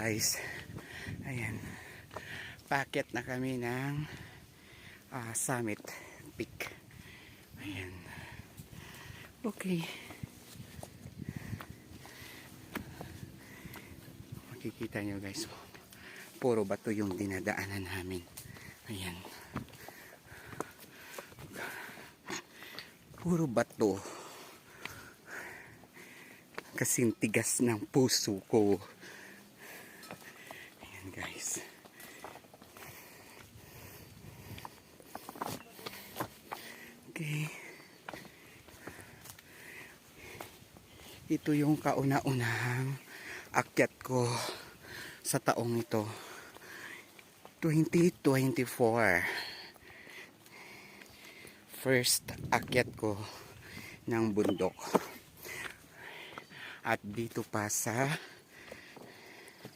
guys. Ayan. Paakyat na kami ng Summit Peak. Ayan. Okay. Makikita nyo guys. Puro bato yung dinadaanan namin. Ayan. Puro bato. Kasing tigas ng puso ko. Ayan guys. Okay. Ito yung kauna-unahang akyat ko sa taong ito. 2024. First akyat ko ng bundok. At dito pa sa